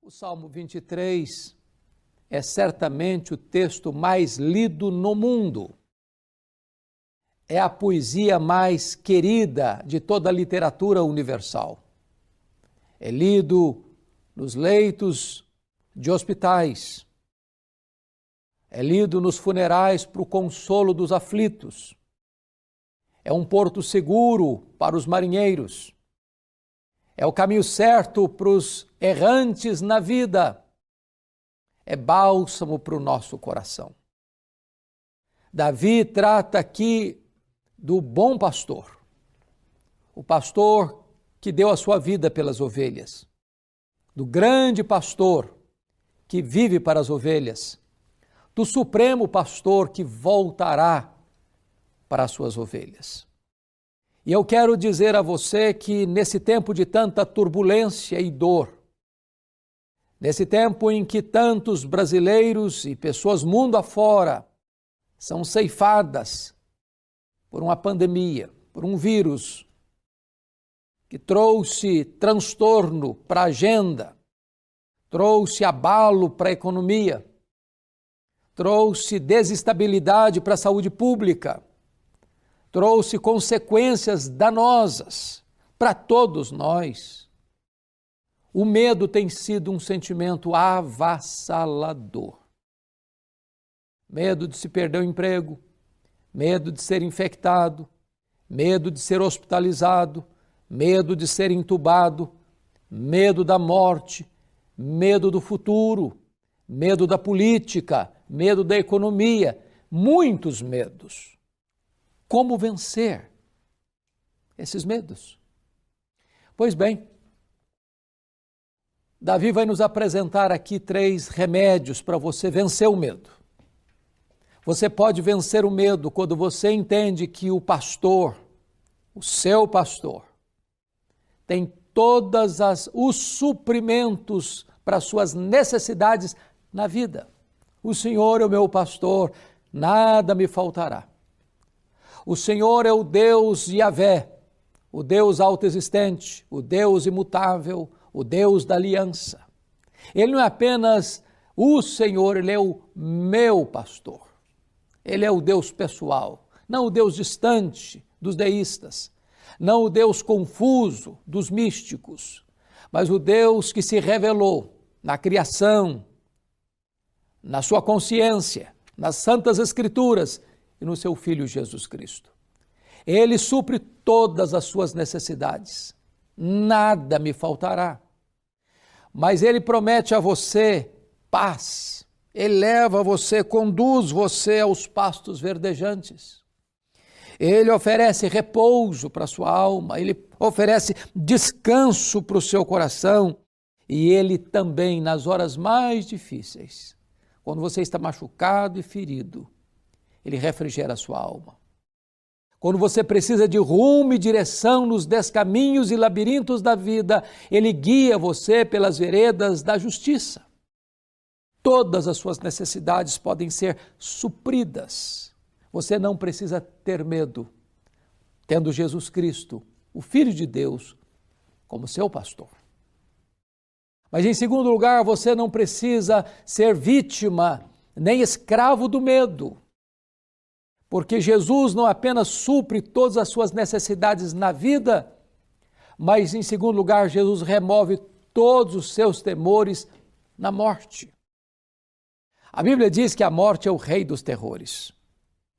O Salmo 23 é certamente o texto mais lido no mundo. É a poesia mais querida de toda a literatura universal. É lido nos leitos de hospitais. É lido nos funerais para o consolo dos aflitos. É um porto seguro para os marinheiros. É o caminho certo para os errantes na vida. É bálsamo para o nosso coração. Davi trata aqui do bom pastor, o pastor que deu a sua vida pelas ovelhas, do grande pastor que vive para as ovelhas, do supremo pastor que voltará para as suas ovelhas. E eu quero dizer a você que nesse tempo de tanta turbulência e dor, nesse tempo em que tantos brasileiros e pessoas mundo afora são ceifadas por uma pandemia, por um vírus que trouxe transtorno para a agenda, trouxe abalo para a economia, trouxe desestabilidade para a saúde pública, trouxe consequências danosas para todos nós. O medo tem sido um sentimento avassalador. Medo de se perder o emprego, medo de ser infectado, medo de ser hospitalizado, medo de ser entubado, medo da morte, medo do futuro, medo da política, medo da economia, muitos medos. Como vencer esses medos? Pois bem, Davi vai nos apresentar aqui 3 remédios para você vencer o medo. Você pode vencer o medo quando você entende que o pastor, o seu pastor, tem todos os suprimentos para as suas necessidades na vida. O Senhor é o meu pastor, nada me faltará. O Senhor é o Deus Yahvé, o Deus autoexistente, o Deus imutável, o Deus da aliança. Ele não é apenas o Senhor, Ele é o meu pastor. Ele é o Deus pessoal, não o Deus distante dos deístas, não o Deus confuso dos místicos, mas o Deus que se revelou na criação, na sua consciência, nas Santas Escrituras e no seu Filho Jesus Cristo. Ele supre todas as suas necessidades, nada me faltará. Mas Ele promete a você paz, Ele leva você, conduz você aos pastos verdejantes. Ele oferece repouso para a sua alma, Ele oferece descanso para o seu coração e Ele também, nas horas mais difíceis, quando você está machucado e ferido, Ele refrigera a sua alma. Quando você precisa de rumo e direção nos descaminhos e labirintos da vida, Ele guia você pelas veredas da justiça. Todas as suas necessidades podem ser supridas. Você não precisa ter medo, tendo Jesus Cristo, o Filho de Deus, como seu pastor. Mas em segundo lugar, você não precisa ser vítima nem escravo do medo. Porque Jesus não apenas supre todas as suas necessidades na vida, mas em segundo lugar, Jesus remove todos os seus temores na morte. A Bíblia diz que a morte é o rei dos terrores.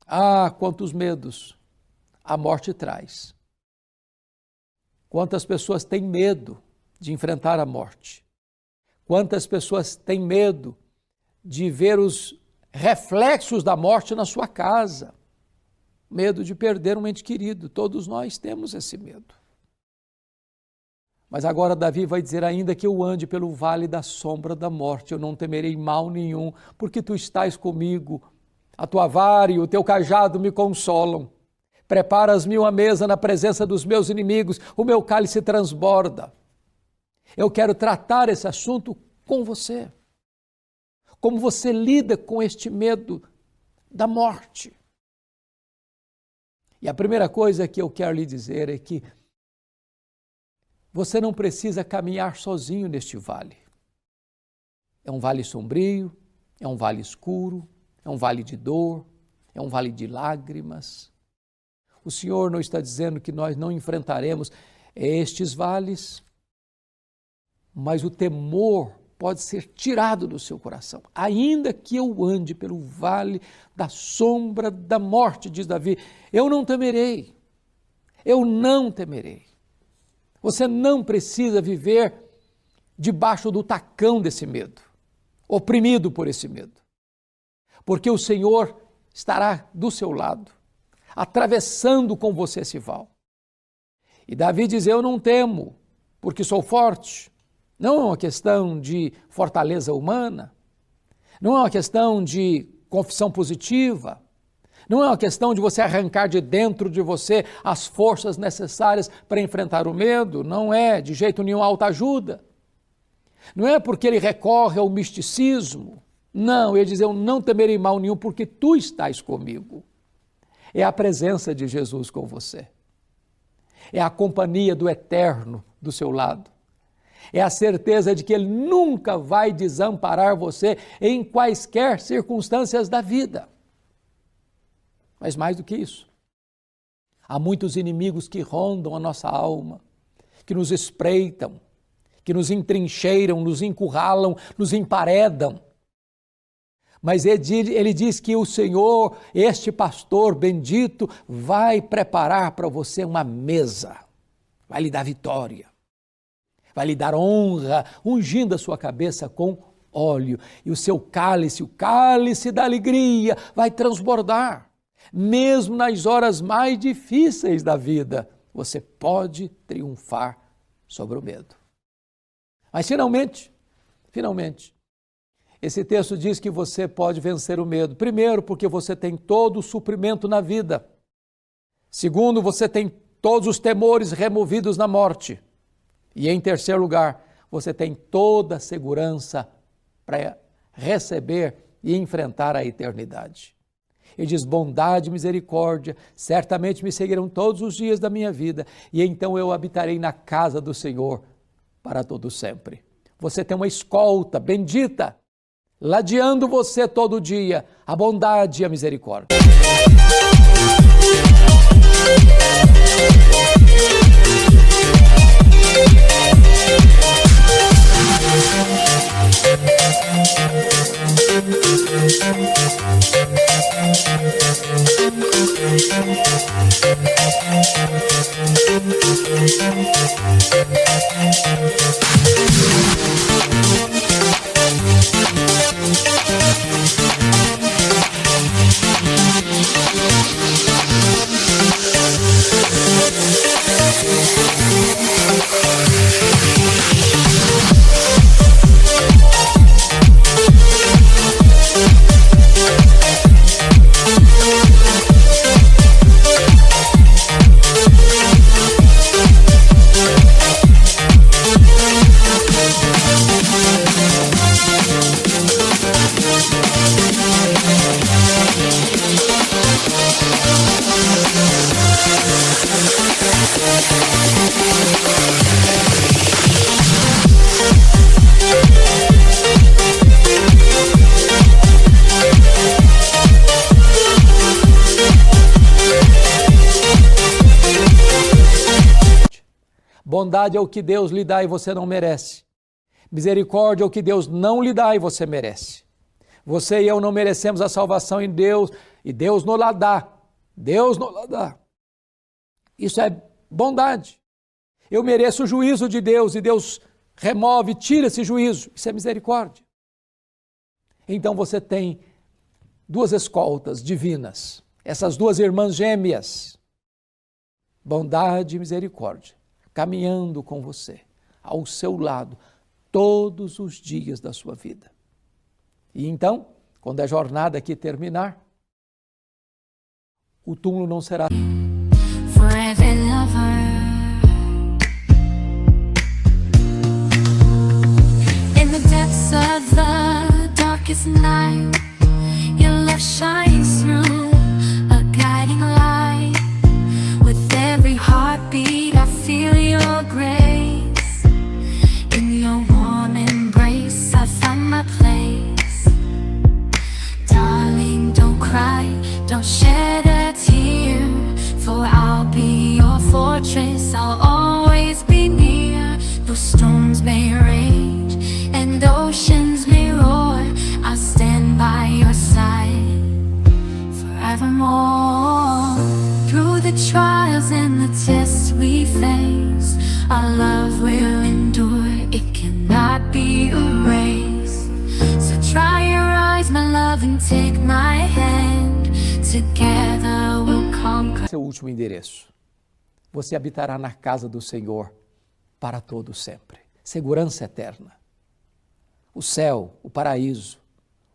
Ah, quantos medos a morte traz. Quantas pessoas têm medo de enfrentar a morte. Quantas pessoas têm medo de ver os reflexos da morte na sua casa. Medo de perder um ente querido. Todos nós temos esse medo. Mas agora Davi vai dizer ainda que eu ande pelo vale da sombra da morte, eu não temerei mal nenhum, porque tu estás comigo. A tua vara e o teu cajado me consolam. Preparas-me uma mesa na presença dos meus inimigos, o meu cálice transborda. Eu quero tratar esse assunto com você. Como você lida com este medo da morte? E a primeira coisa que eu quero lhe dizer é que você não precisa caminhar sozinho neste vale. É um vale sombrio, é um vale escuro, é um vale de dor, é um vale de lágrimas. O Senhor não está dizendo que nós não enfrentaremos estes vales, mas o temor pode ser tirado do seu coração. Ainda que eu ande pelo vale da sombra da morte, diz Davi, eu não temerei. Eu não temerei. Você não precisa viver debaixo do tacão desse medo, oprimido por esse medo, porque o Senhor estará do seu lado, atravessando com você esse vale. E Davi diz, eu não temo, porque sou forte. Não é uma questão de fortaleza humana, não é uma questão de confissão positiva, não é uma questão de você arrancar de dentro de você as forças necessárias para enfrentar o medo, não é de jeito nenhum autoajuda. Não é porque ele recorre ao misticismo, não, ele diz, eu não temerei mal nenhum porque tu estás comigo. É a presença de Jesus com você, é a companhia do Eterno do seu lado. É a certeza de que Ele nunca vai desamparar você em quaisquer circunstâncias da vida. Mas mais do que isso, há muitos inimigos que rondam a nossa alma, que nos espreitam, que nos entrincheiram, nos encurralam, nos emparedam. Mas ele diz que o Senhor, este pastor bendito, vai preparar para você uma mesa, vai lhe dar vitória. Vai lhe dar honra, ungindo a sua cabeça com óleo. E o seu cálice, o cálice da alegria, vai transbordar. Mesmo nas horas mais difíceis da vida, você pode triunfar sobre o medo. Mas finalmente, esse texto diz que você pode vencer o medo. Primeiro, porque você tem todo o suprimento na vida. Segundo, você tem todos os temores removidos na morte. E em terceiro lugar, você tem toda a segurança para receber e enfrentar a eternidade. Ele diz, bondade e misericórdia certamente me seguirão todos os dias da minha vida, e então eu habitarei na casa do Senhor para todo sempre. Você tem uma escolta bendita, ladeando você todo dia, a bondade e a misericórdia. Bondade é o que Deus lhe dá e você não merece. Misericórdia é o que Deus não lhe dá e você merece. Você e eu não merecemos a salvação em Deus e Deus nos lá dá. Deus nos lá dá. Isso é bondade. Eu mereço o juízo de Deus e Deus remove, tira esse juízo. Isso é misericórdia. Então você tem duas escoltas divinas, essas duas irmãs gêmeas, bondade e misericórdia, caminhando com você, ao seu lado, todos os dias da sua vida. E então, quando a jornada aqui terminar, o túmulo não será... Forever lover. In the depths of the darkest night, your love shines through, a guiding light. With every heartbeat I feel your grace. In your warm embrace I find my place. oceans may roar, I'll stand by your side forevermore. Through the trials and the tests we face, our love will endure, it cannot be erased. So dry your eyes, my love, and take my hand. Together we'll conquer. Seu último endereço. Você habitará na casa do Senhor para todo sempre. Segurança eterna. O céu, o paraíso,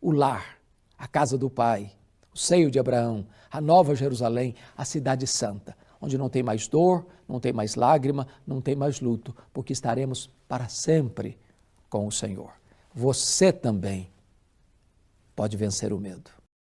o lar, a casa do Pai, o seio de Abraão, a nova Jerusalém, a cidade santa, onde não tem mais dor, não tem mais lágrima, não tem mais luto, porque estaremos para sempre com o Senhor. Você também pode vencer o medo.